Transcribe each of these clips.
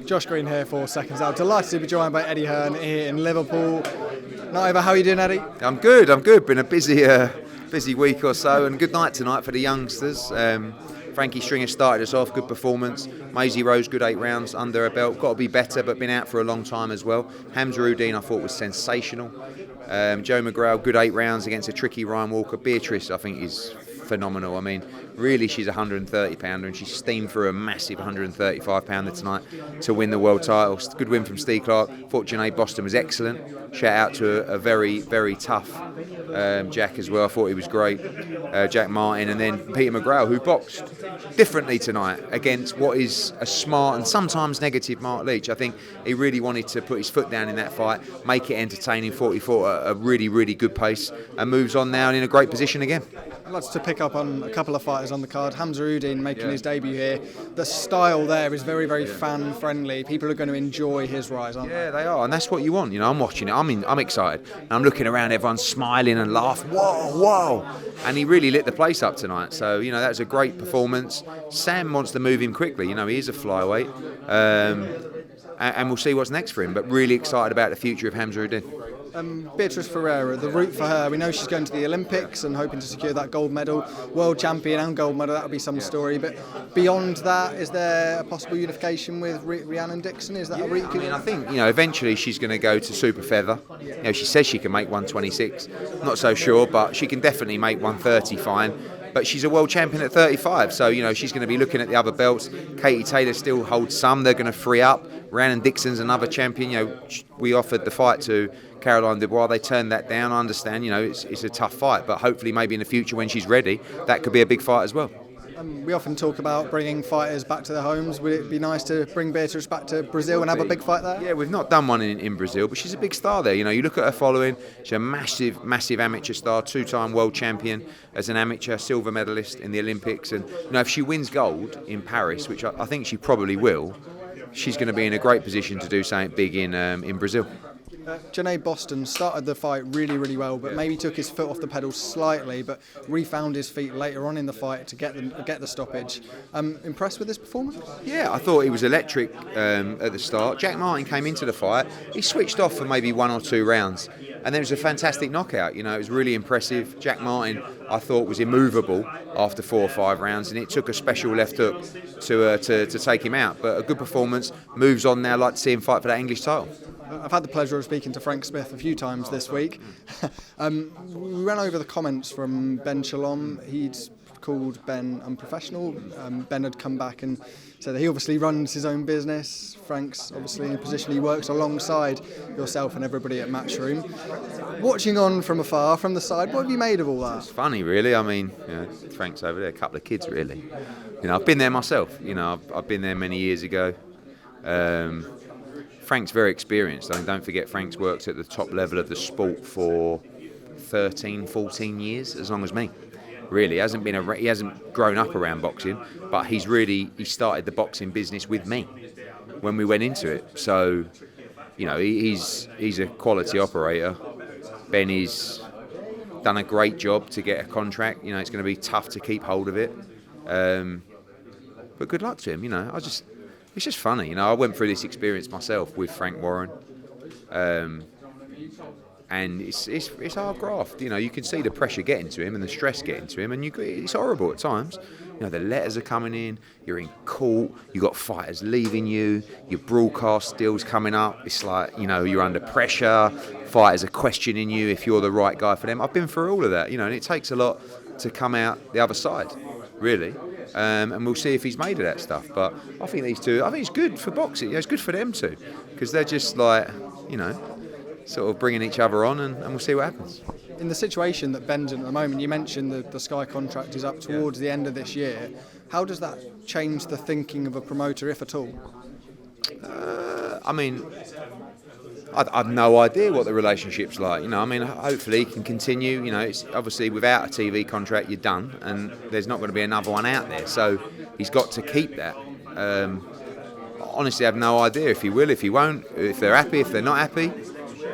Josh Green here for SecondsOut. Delighted to be joined by Eddie Hearn here in Liverpool. Night over, how are you doing, Eddie? I'm good. Been a busy week or so, and good night tonight for the youngsters. Frankie Stringer started us off, good performance. Maisie Rose, good 8 rounds under her belt. Got to be better, but been out for a long time as well. Hamza Uddin, I thought was sensational. Joe McGrail, good 8 rounds against a tricky Ryan Walker. Beatrice, I think, is phenomenal. I mean, really, she's a 130-pounder, and she steamed through a massive 135-pounder tonight to win the world title. Good win from Steve Clark. Thought Janae Boston was excellent. Shout out to a very, very tough Jack as well. I thought he was great. Jack Martin, and then Peter McGrail, who boxed differently tonight against what is a smart and sometimes negative Marc Leach. I think he really wanted to put his foot down in that fight, make it entertaining. Thought he fought at a really, really good pace, and moves on now and in a great position again. I'd like to pick up on a couple of fighters on the card. Hamza Uddin making his debut here. The style there is very, very fan-friendly. People are going to enjoy his rise, aren't they? Yeah, they are, and that's what you want. You know, I'm watching it. I'm excited. And I'm looking around, everyone's smiling and laughing. Whoa! And he really lit the place up tonight. So, you know, that was a great performance. Sam wants to move him quickly. You know, he is a flyweight. And we'll see what's next for him. But really excited about the future of Hamza Uddin. Beatrice Ferreira, the route for her, we know she's going to the Olympics and hoping to secure that gold medal, world champion and gold medal, that would be some story, but beyond that, is there a possible unification with Rhiannon Dixon? Is that a route? I mean, I think, you know, eventually she's going to go to super feather. You know, she says she can make 126, not so sure, but she can definitely make 130 fine. But she's a world champion at 35, so, you know, she's going to be looking at the other belts. Katie Taylor still holds some, they're going to free up. Rhiannon Dixon's another champion. You know, we offered the fight to Caroline Dubois, they turned that down. I understand, you know, it's a tough fight, but hopefully maybe in the future when she's ready, that could be a big fight as well. We often talk about bringing fighters back to their homes. Would it be nice to bring Beatrice back to Brazil and have a big fight there? Yeah, we've not done one in Brazil, but she's a big star there. You know, you look at her following, she's a massive amateur star, 2-time world champion as an amateur, silver medalist in the Olympics. And, you know, if she wins gold in Paris, which I think she probably will, she's going to be in a great position to do something big in Brazil. Janae Boston started the fight really, really well, but maybe took his foot off the pedal slightly, but refound his feet later on in the fight to get the stoppage. Impressed with his performance? Yeah, I thought he was electric at the start. Jack Martin came into the fight. He switched off for maybe 1 or 2 rounds, and there was a fantastic knockout. You know, it was really impressive. Jack Martin, I thought, was immovable after 4 or 5 rounds, and it took a special left hook to take him out. But a good performance. Moves on now. Like to see him fight for that English title. I've had the pleasure of speaking to Frank Smith a few times this week. We ran over the comments from Ben Shalom. He'd called Ben unprofessional. Ben had come back and said that he obviously runs his own business. Frank's obviously in a position he works alongside yourself and everybody at Matchroom. Watching on from afar, from the side, what have you made of all that? It's funny, really. I mean, you know, Frank's over there, a couple of kids, really. You know, I've been there myself. You know, I've been there many years ago. Frank's very experienced. I mean, don't forget, Frank's worked at the top level of the sport for 13, 14 years, as long as me. Really, he hasn't grown up around boxing, but he started the boxing business with me when we went into it. So, you know, he's a quality operator. Ben has done a great job to get a contract. You know, it's going to be tough to keep hold of it. But good luck to him. You know, it's just funny, you know. I went through this experience myself with Frank Warren, and it's hard graft. You know, you can see the pressure getting to him and the stress getting to him, and it's horrible at times. You know, the letters are coming in. You're in court. You got fighters leaving you. Your broadcast deals coming up. It's like, you know, you're under pressure. Fighters are questioning you if you're the right guy for them. I've been through all of that, you know, and it takes a lot to come out the other side, really. And we'll see if he's made of that stuff. But I think these two, I think it's good for boxing. It's good for them too, because they're just like, you know, sort of bringing each other on, and we'll see what happens. In the situation that Ben's in at the moment, you mentioned the Sky contract is up towards the end of this year. How does that change the thinking of a promoter, if at all? I mean, I've no idea what the relationship's like. You know, I mean, hopefully he can continue. You know, it's obviously without a TV contract, you're done, and there's not going to be another one out there. So he's got to keep that. Honestly, I have no idea if he will, if he won't, if they're happy, if they're not happy.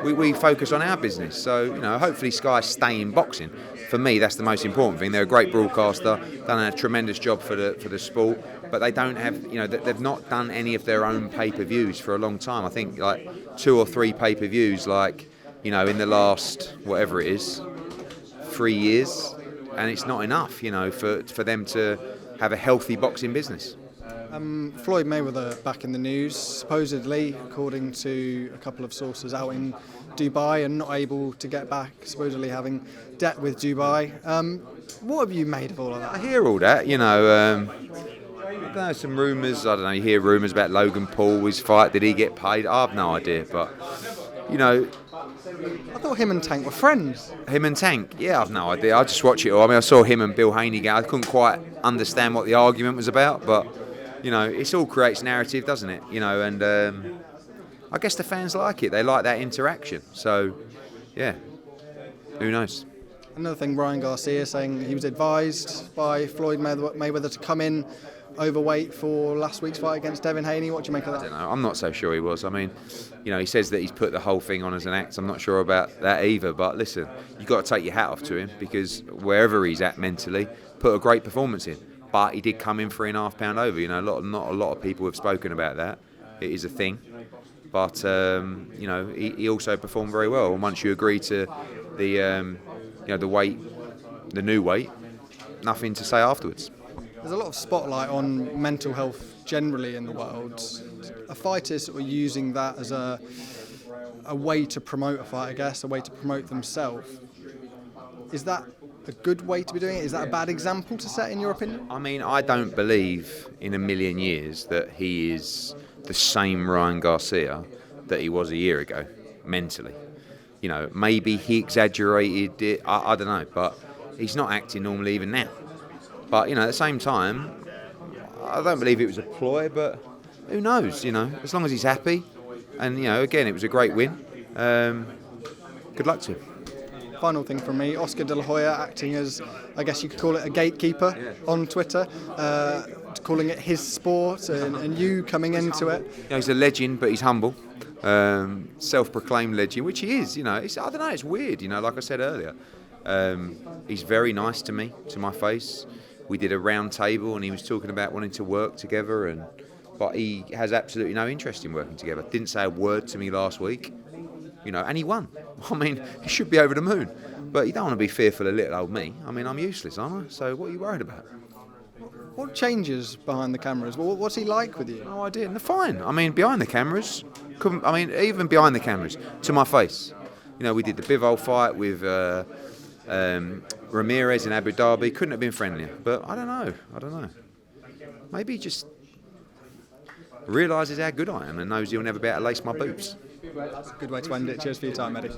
We focus on our business. So, you know, hopefully Sky stay in boxing. for me, that's the most important thing. They're a great broadcaster, done a tremendous job for the sport, but they don't have, they've not done any of their own pay-per-views for a long time. I think like 2 or 3 pay-per-views, in the last, whatever it is, 3 years, and it's not enough, for them to have a healthy boxing business. Floyd Mayweather back in the news, supposedly, according to a couple of sources out in Dubai, and not able to get back, supposedly having debt with Dubai. What have you made of all of that? I hear all that, there's some rumours, I don't know, you hear rumours about Logan Paul, his fight, did he get paid? I have no idea, but, I thought him and Tank were friends. Him and Tank? Yeah, I've no idea. I just watch it all. I mean, I saw him and Bill Haney go. I couldn't quite understand what the argument was about, but, it all creates narrative, doesn't it? And I guess the fans like it. They like that interaction. So, yeah, who knows? Another thing, Ryan Garcia saying he was advised by Floyd Mayweather to come in overweight for last week's fight against Devin Haney. What do you make of that? I don't know. I'm not so sure he was. I mean, he says that he's put the whole thing on as an act. I'm not sure about that either. But listen, you've got to take your hat off to him, because wherever he's at mentally, put a great performance in. But he did come in 3.5 pounds over. Not a lot of people have spoken about that. It is a thing. But he also performed very well. And once you agree to the the weight, the new weight, nothing to say afterwards. There's a lot of spotlight on mental health generally in the world. A fighter sort of using that as a way to promote a fight, I guess, a way to promote themselves. Is that a good way to be doing it? Is that a bad example to set, in your opinion? I mean, I don't believe in a million years that he is the same Ryan Garcia that he was a year ago, mentally. Maybe he exaggerated it, I don't know, but he's not acting normally even now. But, at the same time, I don't believe it was a ploy, but who knows, as long as he's happy. And, again, it was a great win. Good luck to him. Final thing from me, Oscar De La Hoya acting as, I guess you could call it, a gatekeeper on Twitter, calling it his sport, and you coming into it. He's a legend, but he's humble. Self-proclaimed legend, which he is. I don't know, it's weird. Like I said earlier, he's very nice to me, to my face. We did a round table, and he was talking about wanting to work together, but he has absolutely no interest in working together. Didn't say a word to me last week, and he won. I mean, he should be over the moon, but you don't want to be fearful of little old me. I mean, I'm useless, aren't I? So what are you worried about? What changes behind the cameras? What's he like with you? No idea. No, fine. I mean, behind the cameras, even behind the cameras, to my face. We did the Bivol fight with Ramirez in Abu Dhabi. Couldn't have been friendlier. But I don't know. Maybe he just realises how good I am and knows he'll never be able to lace my boots. That's a good way to end it. Cheers for your time, Eddie.